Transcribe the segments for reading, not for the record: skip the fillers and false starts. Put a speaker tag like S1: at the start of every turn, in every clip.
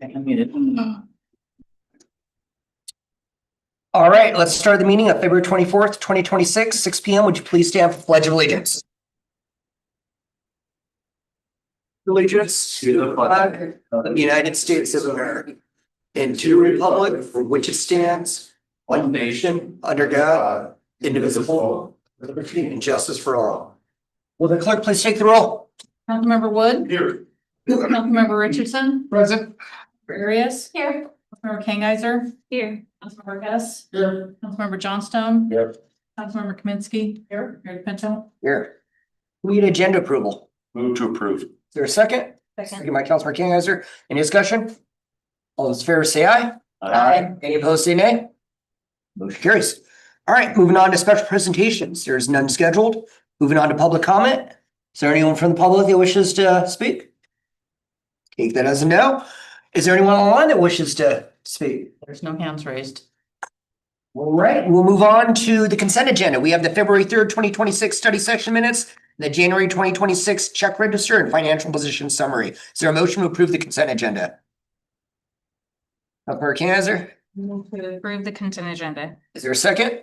S1: I'm muted.
S2: All right, let's start the meeting on February 24th, 2026, 6 p.m. Would you please stand for Pledge of Allegiance? Allegiance to the flag of the United States of America and to the republic for which it stands, one nation, under God, indivisible, with liberty and justice for all. Will the clerk please take the roll?
S3: Councilmember Wood.
S1: Here.
S3: Councilmember Richardson.
S1: Present.
S3: Arias.
S4: Here.
S3: Councilmember Kangiser.
S4: Here.
S3: Councilmember Hess.
S1: Here.
S3: Councilmember Johnstone.
S1: Here.
S3: Councilmember Kaminsky. Here. Mayor Pinto.
S2: Here. We need agenda approval.
S1: Move to approve.
S2: Is there a second? Second by Councilmember Kangiser. Any discussion? All those in favor say aye. Any opposed say nay. Motion carries. All right, moving on to special presentations. There's none scheduled. Moving on to public comment. Is there anyone from the public that wishes to speak? Take that as a no. Is there anyone online that wishes to speak?
S3: There's no hands raised.
S2: All right, we'll move on to the consent agenda. We have the February 3rd, 2026 study session minutes, the January 2026 check register and financial position summary. Is there a motion to approve the consent agenda? Councilmember Kangiser,
S4: Move to approve the consent agenda.
S2: is there a second?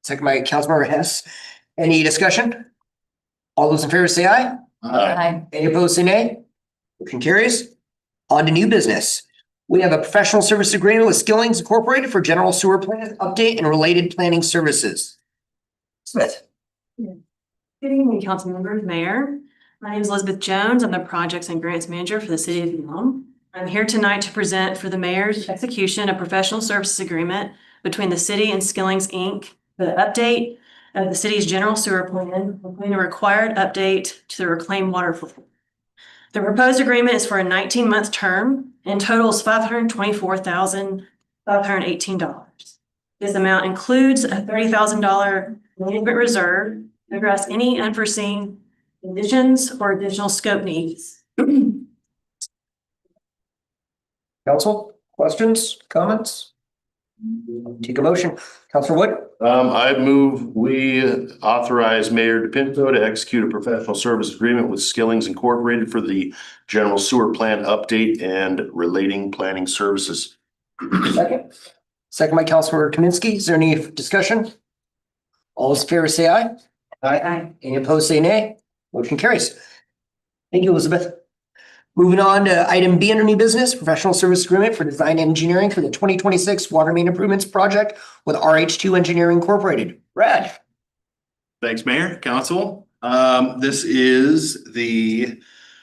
S2: Second by Councilmember Hess. Any discussion? All those in favor say aye. Any opposed say nay. Motion carries. On to new business. We have a professional service agreement with Skillings Incorporated for general sewer plant update and related planning services. Smith.
S5: Good evening, council members, mayor. My name is Elizabeth Jones. I'm the projects and grants manager for the city of Yelm. I'm here tonight to present for the mayor's execution a professional services agreement between the city and Skillings Inc. for the update of the city's general sewer plan, including a required update to the reclaimed water flow. The proposed agreement is for a 19-month term and totals $524,518. This amount includes a $30,000 management reserve to address any unforeseen conditions or additional scope needs.
S2: Council, questions, comments? Take a motion. Councilor Wood,
S6: I move we authorize Mayor DePinto to execute a professional service agreement with Skillings Incorporated for the general sewer plant update and relating planning services.
S2: second. Second by Councilmember Kaminsky. Is there any discussion? All those in favor say aye.
S5: Aye.
S2: Any opposed say nay. Motion carries. Thank you, Elizabeth. Moving on to item B under new business, professional service agreement for design engineering for the 2026 water main improvements project with RH2 Engineering Incorporated. Brad.
S7: Thanks, Mayor, Council. This is the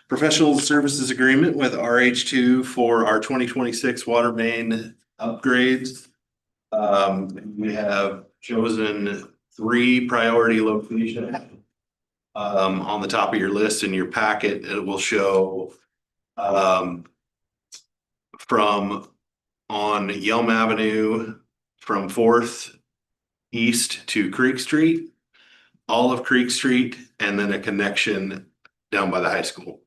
S7: professional services agreement with RH2 for our 2026 water main upgrades. We have chosen 3 priority locations. On the top of your list in your packet, it will show from on Yelm Avenue from 4th east to Creek Street, all of Creek Street, and then a connection down by the high school.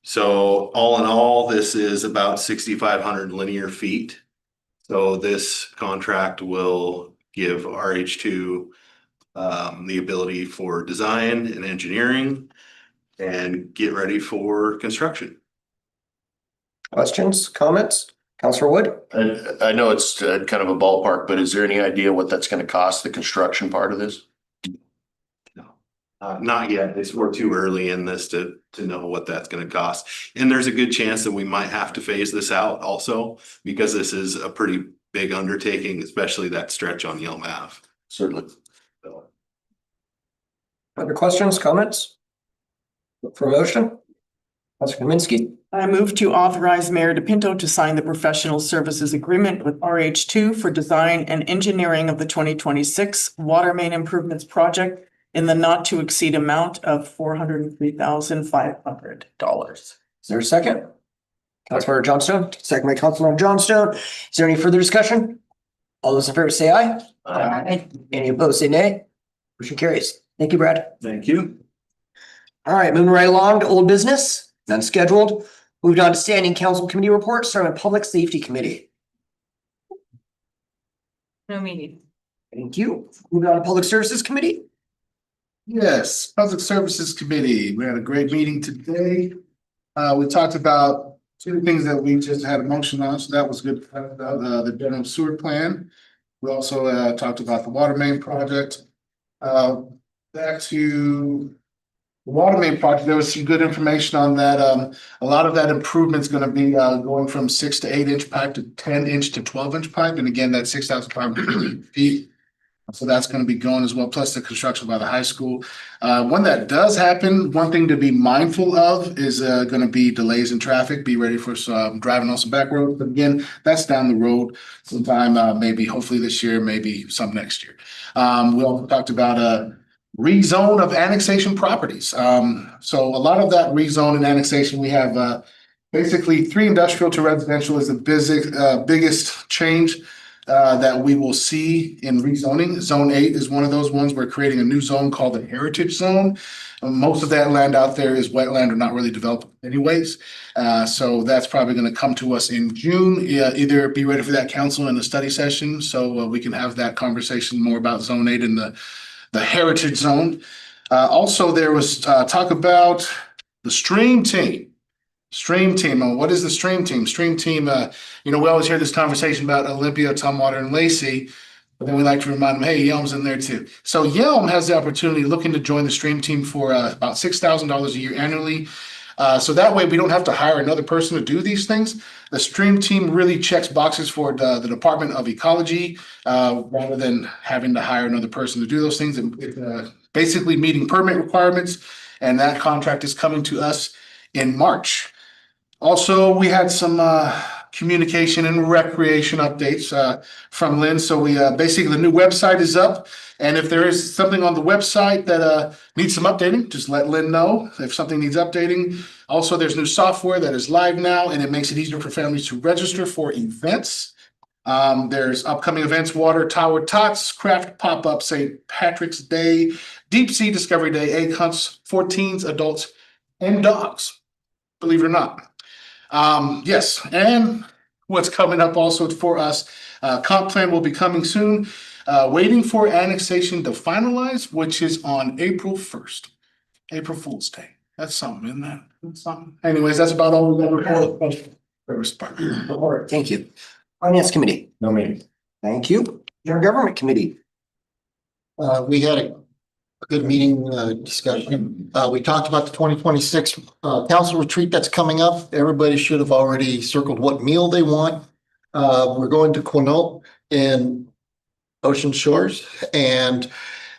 S7: So all in all, this is about 6,500 linear feet. So this contract will give RH2 the ability for design and engineering and get ready for construction.
S2: Questions, comments? Councilor Wood?
S6: I know it's kind of a ballpark, but is there any idea what that's going to cost, the construction part of this?
S7: Not yet. We're too early in this to know what that's going to cost. And there's a good chance that we might have to phase this out also because this is a pretty big undertaking, especially that stretch on Yelm Ave.
S6: Certainly.
S2: Other questions, comments? For motion? Councilor Kaminsky.
S1: I move to authorize Mayor DePinto to sign the professional services agreement with RH2 for design and engineering of the 2026 water main improvements project in the not to exceed amount of $403,500.
S2: Is there a second? Councilmember Johnstone, second by Councilmember Johnstone. Is there any further discussion? All those in favor say aye. Any opposed say nay. Motion carries. Thank you, Brad.
S7: Thank you.
S2: All right, moving right along to old business, none scheduled. Moved on to standing council committee reports, starting with Public Safety Committee.
S4: No meeting.
S2: Thank you. Moving on to Public Services Committee.
S8: Yes, Public Services Committee. We had a great meeting today. We talked about two things that we just had a motion on, so that was good. The general sewer plan. We also talked about the water main project. Back to the water main project, there was some good information on that. A lot of that improvement is gonna be going from 6 to 8 inch pipe to 10 inch to 12 inch pipe, and again, that's 6,500 feet. So that's gonna be going as well, plus the construction by the high school. When that does happen, one thing to be mindful of is gonna be delays in traffic. Be ready for some driving on some back roads, but again, that's down the road sometime, maybe hopefully this year, maybe some next year. We also talked about rezone of annexation properties. So a lot of that rezone and annexation, we have basically 3 industrial to residential is the biggest change that we will see in rezoning. Zone 8 is one of those ones. We're creating a new zone called the Heritage Zone. Most of that land out there is wetland or not really developed anyways. So that's probably going to come to us in June. Either be ready for that council and the study session so we can have that conversation more about Zone 8 and the Heritage Zone. Also, there was talk about the Stream Team. Stream Team. What is the Stream Team? Stream Team, we always hear this conversation about Olympia, Tumwater, and Lacey, but then we like to remind them, hey, Yelm's in there too. So Yelm has the opportunity looking to join the Stream Team for about $6,000 a year annually. So that way we don't have to hire another person to do these things. The Stream Team really checks boxes for the Department of Ecology, rather than having to hire another person to do those things. It basically meeting permit requirements, and that contract is coming to us in March. Also, we had some communication and recreation updates from Lynn. So we basically the new website is up, and if there is something on the website that needs some updating, just let Lynn know if something needs updating. Also, there's new software that is live now, and it makes it easier for families to register for events. There's upcoming events: Water Tower Tots, Craft Pop-Up, St. Patrick's Day, Deep Sea Discovery Day, egg hunts for teens, adults, and dogs. Believe it or not. Yes, and what's coming up also for us, comp plan will be coming soon. Waiting for annexation to finalize, which is on April 1st, April Fool's Day. That's something, isn't that? That's something. Anyways, that's about all we've got to report.
S2: All right, thank you. Finance Committee.
S9: No meeting.
S2: Thank you. Intergovernment Committee.
S9: We had a good meeting, discussion. We talked about the 2026 council retreat that's coming up. Everybody should have already circled what meal they want. We're going to Quinault in Ocean Shores, and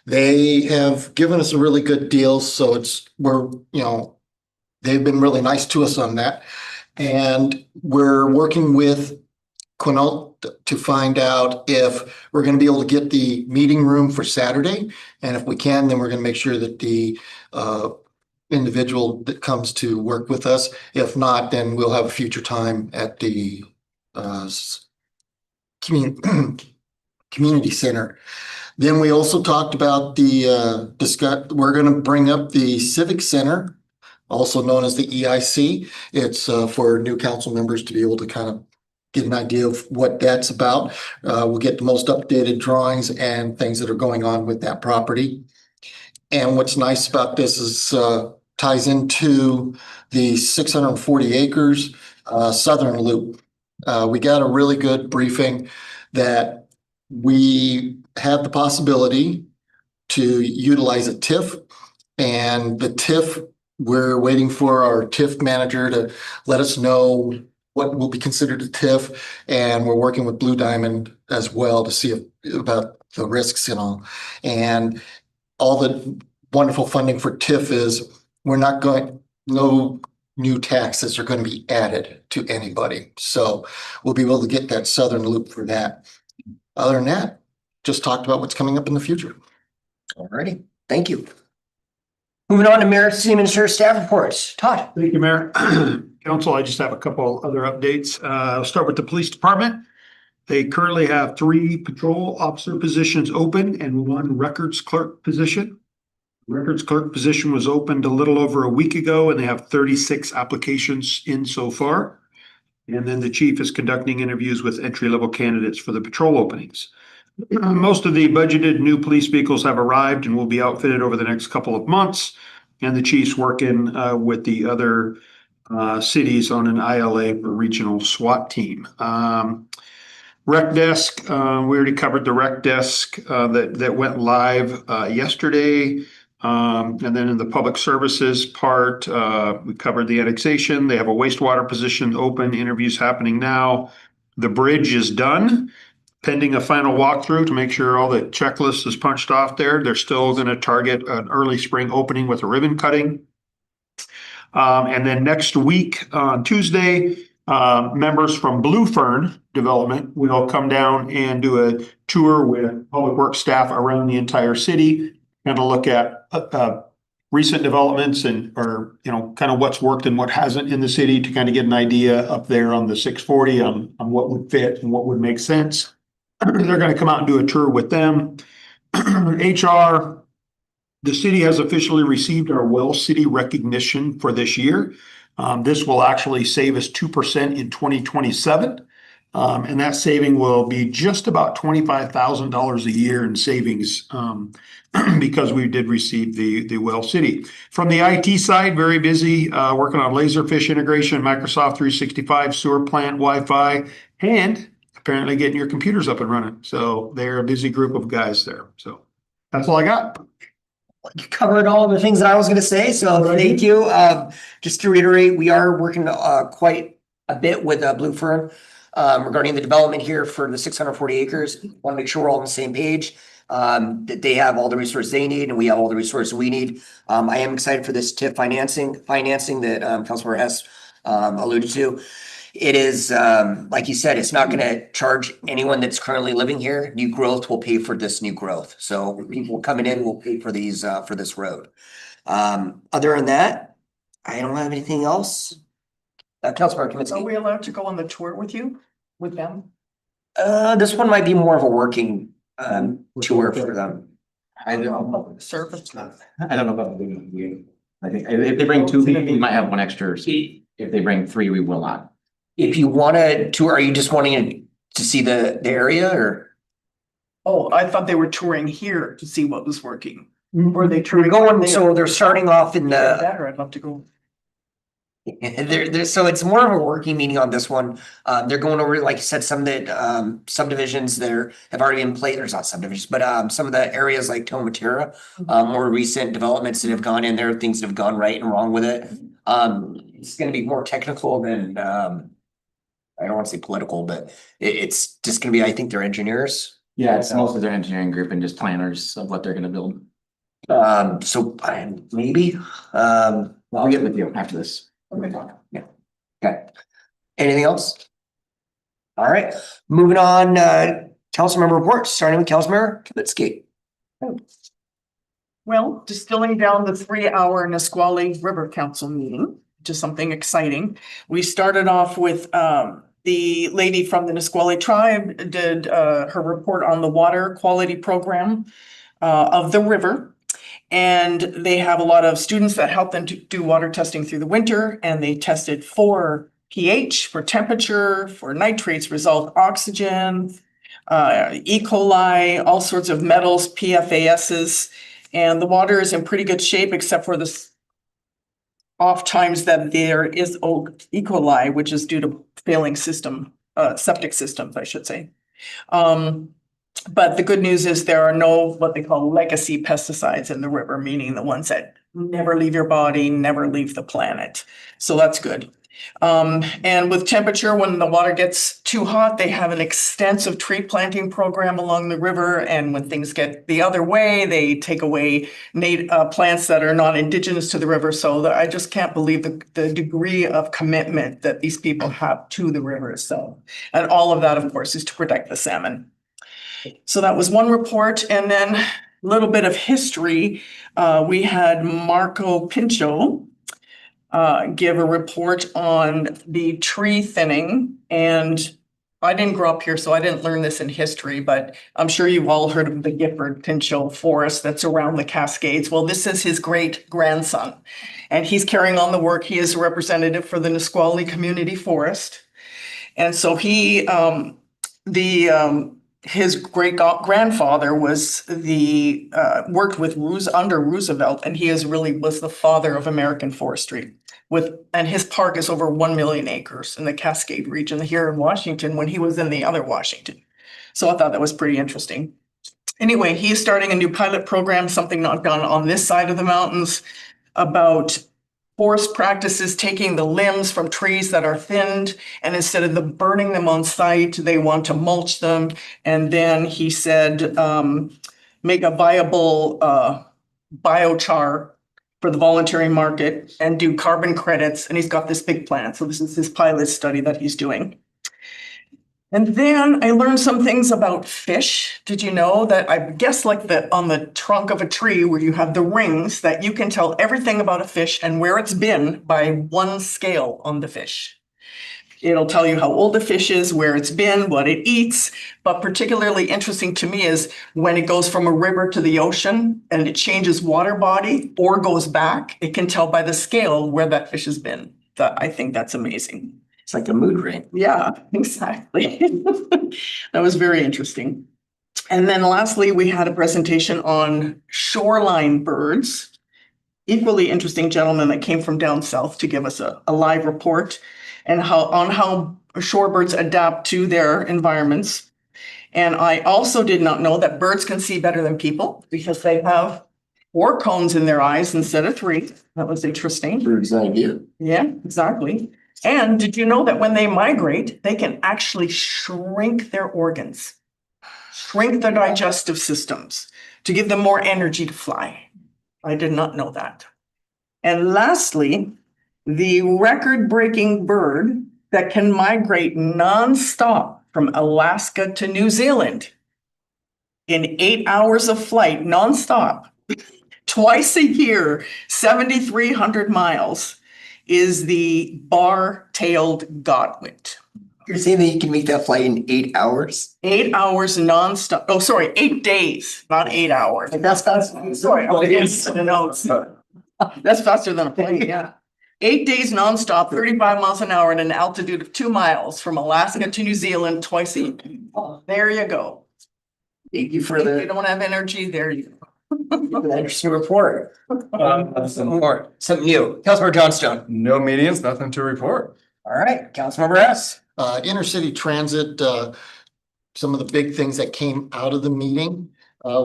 S9: they have given us a really good deal. So they've been really nice to us on that. And we're working with Quinault to find out if we're going to be able to get the meeting room for Saturday. And if we can, then we're going to make sure that the individual that comes to work with us. If not, then we'll have a future time at the community center. Then we also talked about we're going to bring up the Civic Center, also known as the EIC. It's for new council members to be able to kind of get an idea of what that's about. We'll get the most updated drawings and things that are going on with that property. And what's nice about this is ties into the 640 acres southern loop. We got a really good briefing that we have the possibility to utilize a TIF, and the TIF, we're waiting for our TIF manager to let us know what will be considered a TIF, and we're working with Blue Diamond as well to see about the risks and all. And all the wonderful funding for TIF is no new taxes are going to be added to anybody. So we'll be able to get that southern loop for that. Other than that, just talked about what's coming up in the future.
S2: All righty, thank you. Moving on to Mayor, City Administrator staff reports. Todd.
S10: Thank you, Mayor. Council, I just have a couple other updates. I'll start with the police department. They currently have 3 patrol officer positions open and 1 records clerk position. Records clerk position was opened a little over a week ago, and they have 36 applications in so far. And then the chief is conducting interviews with entry-level candidates for the patrol openings. Most of the budgeted new police vehicles have arrived and will be outfitted over the next couple of months. And the chief's working with the other cities on an ILA for regional SWAT team. Rec desk, we already covered the rec desk that went live yesterday. And then in the public services part, we covered the annexation. They have a wastewater position open, interviews happening now. The bridge is done, pending a final walkthrough to make sure all the checklist is punched off there. They're still going to target an early spring opening with a ribbon cutting. And then next week on Tuesday, members from Blue Fern Development will come down and do a tour with public works staff around the entire city and to look at recent developments and kind of what's worked and what hasn't in the city to kind of get an idea up there on the 640 on what would fit and what would make sense. They're going to come out and do a tour with them. HR, the city has officially received our Well City recognition for this year. This will actually save us 2% in 2027. And that saving will be just about $25,000 a year in savings because we did receive the Well City. From the IT side, very busy working on Laserfish integration, Microsoft 365, sewer plant, Wi-Fi, and apparently getting your computers up and running. So they're a busy group of guys there. So that's all I got.
S2: You covered all the things that I was gonna say, so thank you. Just to reiterate, we are working quite a bit with Blue Fern regarding the development here for the 640 acres. Want to make sure we're all on the same page, that they have all the resources they need and we have all the resources we need. I am excited for this TIF financing that Councilmember Hess alluded to. It is, like you said, it's not gonna charge anyone that's currently living here. New growth will pay for this new growth. So people coming in will pay for these, for this road. Other than that, I don't have anything else. Councilmember
S1: Are
S2: Kaminsky.
S1: we allowed to go on the tour with you, with them?
S2: This one might be more of a working, tour for them.
S11: I don't,
S1: Public service.
S11: I don't know about the, I think if they bring two, we might have one extra seat. If they bring three, we will not.
S2: If you wanna tour, are you just wanting to see the area or?
S1: Oh, I thought they were touring here to see what was working. Or they
S2: We're
S1: touring?
S2: going, so they're starting off in the.
S1: That, or I'd love to go.
S2: So it's more of a working meeting on this one. They're going over, like you said, some that subdivisions there have already been placed, there's not subdivisions, but some of the areas like Tomatera, more recent developments that have gone in there, things that have gone right and wrong with it. It's gonna be more technical than I don't want to say political, but it's just gonna be, I think they're engineers.
S11: Yeah, it's mostly their engineering group and just planners of what they're gonna build.
S2: So maybe,
S11: I'll get with you after this.
S2: yeah, okay. Anything else? All right, moving on, council member reports, starting with Councilmember Kaminsky.
S1: Well, distilling down the 3-hour Nisqually River Council meeting to something exciting. We started off with the lady from the Nisqually tribe did her report on the water quality program of the river. And they have a lot of students that help them to do water testing through the winter, and they tested for pH, for temperature, for nitrates, resolved oxygen, E. coli, all sorts of metals, PFASs, and the water is in pretty good shape except for the off times that there is E. coli, which is due to failing septic systems, I should say. But the good news is there are no what they call legacy pesticides in the river, meaning the ones that never leave your body, never leave the planet. So that's good. And with temperature, when the water gets too hot, they have an extensive tree planting program along the river. And when things get the other way, they take away plants that are not indigenous to the river. So I just can't believe the degree of commitment that these people have to the river. So, and all of that, of course, is to protect the salmon. So that was one report. And then a little bit of history. We had Marco Pincho give a report on the tree thinning. And I didn't grow up here, so I didn't learn this in history, but I'm sure you've all heard of the Gifford Pinchot forest that's around the Cascades. Well, this is his great grandson, and he's carrying on the work. He is a representative for the Nisqually Community Forest. And so he, his grandfather was worked with under Roosevelt, and he was the father of American forestry. And his park is over 1 million acres in the Cascade region here in Washington when he was in the other Washington. So I thought that was pretty interesting. Anyway, he is starting a new pilot program, something not done on this side of the mountains, about forest practices, taking the limbs from trees that are thinned, and instead of burning them on site, they want to mulch them. And then he said, make a viable biochar for the voluntary market and do carbon credits. And he's got this big plan. So this is his pilot study that he's doing. And then I learned some things about fish. Did you know that I guess like on the trunk of a tree where you have the rings, that you can tell everything about a fish and where it's been by one scale on the fish. It'll tell you how old the fish is, where it's been, what it eats. But particularly interesting to me is when it goes from a river to the ocean and it changes water body or goes back, it can tell by the scale where that fish has been. I think that's amazing.
S2: It's like a mood ring.
S1: Yeah, exactly. That was very interesting. And then lastly, we had a presentation on shoreline birds. Equally interesting gentleman that came from down south to give us a live report and how shorebirds adapt to their environments. And I also did not know that birds can see better than people because they have 4 cones in their eyes instead of 3. That was interesting.
S2: Bird's eye view.
S1: Yeah, exactly. And did you know that when they migrate, they can actually shrink their organs, shrink their digestive systems to give them more energy to fly? I did not know that. And lastly, the record-breaking bird that can migrate nonstop from Alaska to New Zealand in 8 hours of flight, nonstop, twice a year, 7,300 miles, is the bar-tailed godwit.
S2: You're saying that you can make that flight in 8 hours?
S1: 8 hours nonstop. Oh, sorry, 8 days, not 8 hours.
S2: That's
S1: Sorry, that's faster than a plane, yeah. 8 days nonstop, 35 miles an hour at an altitude of 2 miles from Alaska to New Zealand twice a year. Oh, there you go.
S2: Thank you for
S1: If you
S2: the
S1: don't have energy, there you go.
S2: interesting report. Something new. Councilmember Johnstone.
S12: No meetings, nothing to report.
S2: All right, Councilmember S.
S9: Intercity transit, some of the big things that came out of the meeting.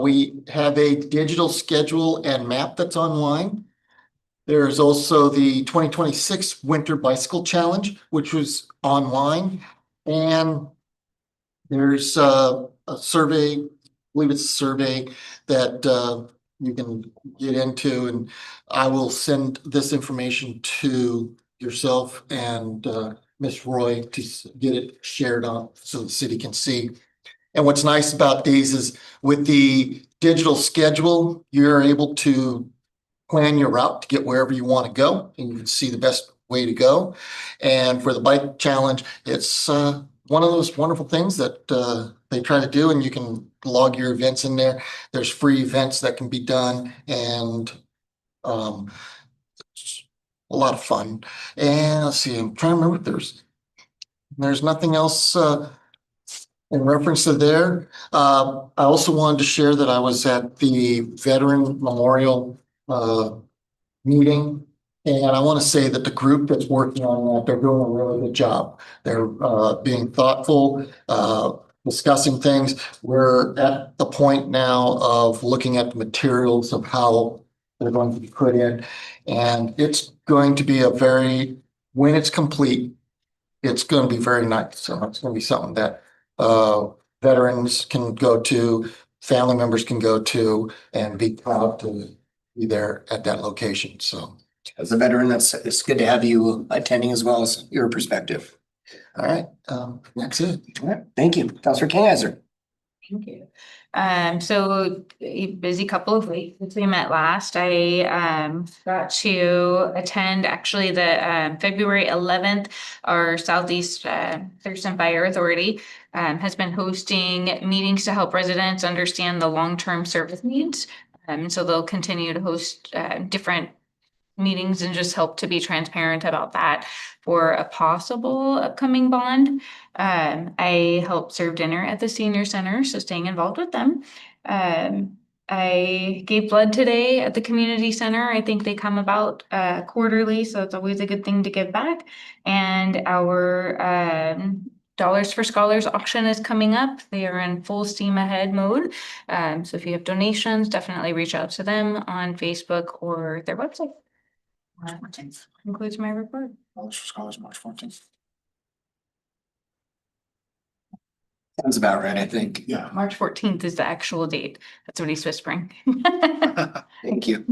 S9: We have a digital schedule and map that's online. There's also the 2026 Winter Bicycle Challenge, which was online. And there's a survey, I believe it's a survey that you can get into, and I will send this information to yourself and Ms. Roy to get it shared on so the city can see. And what's nice about these is with the digital schedule, you're able to plan your route to get wherever you want to go, and you can see the best way to go. And for the bike challenge, it's one of those wonderful things that they try to do, and you can log your events in there. There's free events that can be done, and it's a lot of fun. And let's see, I'm trying to remember if there's nothing else in reference to there. I also wanted to share that I was at the Veteran Memorial meeting. And I want to say that the group that's working on that, they're doing a really good job. They're being thoughtful, discussing things. We're at the point now of looking at the materials of how they're going to be put in. And it's going to be when it's complete, it's going to be very nice. So it's going to be something that veterans can go to, family members can go to, and be proud to be there at that location. So
S2: as a veteran, it's good to have you attending as well as your perspective.
S9: all right, that's it.
S2: All right, thank you. Councilor King-Heiser.
S4: Thank you. So a busy couple of weeks since we met last. I got to attend actually the February 11th, our Southeast Thurston Fire Authority has been hosting meetings to help residents understand the long-term service needs. So they'll continue to host different meetings and just help to be transparent about that for a possible upcoming bond. I helped serve dinner at the senior center, so staying involved with them. I gave blood today at the community center. I think they come about quarterly, so it's always a good thing to give back. And our Dollars for Scholars auction is coming up. They are in full steam ahead mode. So if you have donations, definitely reach out to them on Facebook or their website.
S9: March 14th.
S4: Concludes my report.
S9: Dollars for Scholars, March 14th.
S2: Sounds about right, I think.
S10: Yeah.
S4: March 14th is the actual date. That's what he's whispering.
S2: Thank you.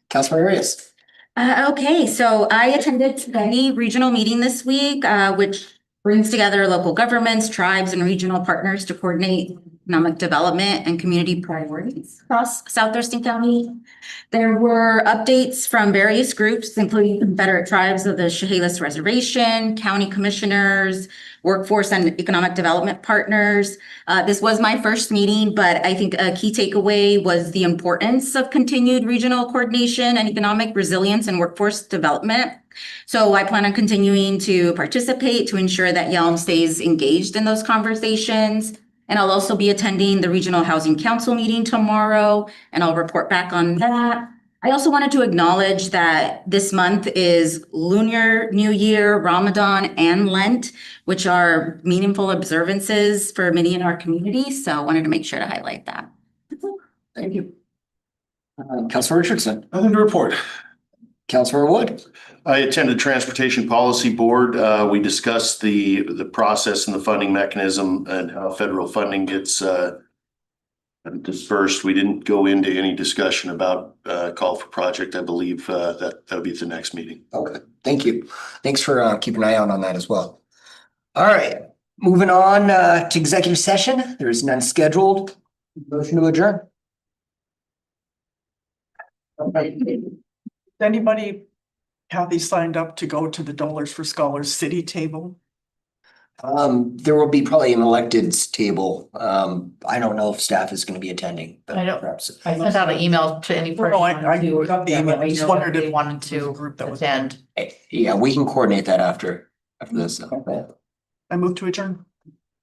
S2: Councilmember Arias.
S13: Okay, so I attended the regional meeting this week, which brings together local governments, tribes, and regional partners to coordinate economic development and community priorities across South Thurston County. There were updates from various groups, including Confederate Tribes of the Chehalis Reservation, county commissioners, workforce and economic development partners. This was my first meeting, but I think a key takeaway was the importance of continued regional coordination and economic resilience and workforce development. So I plan on continuing to participate to ensure that Yelm stays engaged in those conversations. And I'll also be attending the Regional Housing Council meeting tomorrow, and I'll report back on that. I also wanted to acknowledge that this month is Lunar New Year, Ramadan, and Lent, which are meaningful observances for many in our community. So I wanted to make sure to highlight that.
S2: Thank you. Councilmember Richardson.
S6: Nothing to report.
S2: Councilmember Wood.
S6: I attended Transportation Policy Board. We discussed the process and the funding mechanism and how federal funding gets dispersed. We didn't go into any discussion about call for project. I believe that'll be at the next meeting.
S2: Okay, thank you. Thanks for keeping an eye out on that as well. All right, moving on to executive session. There is none scheduled. Motion to adjourn.
S1: Anybody, Kathy signed up to go to the Dollars for Scholars City table?
S2: There will be probably an electeds table. I don't know if staff is going to be attending, but
S3: I don't-
S2: perhaps.
S3: I sent out an email to any person.
S1: No, I
S3: who-
S1: got the email. I just wondered if
S3: they wanted to
S1: group that was
S3: attend.
S2: Yeah, we can coordinate that after this.
S1: I moved to adjourn.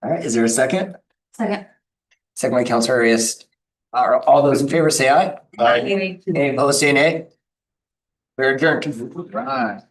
S2: All right, is there a second?
S13: Second.
S2: Second by Councilor Arias. All those in favor say aye.
S6: Aye.
S2: Any opposed say nay. We're adjourned.
S12: Right.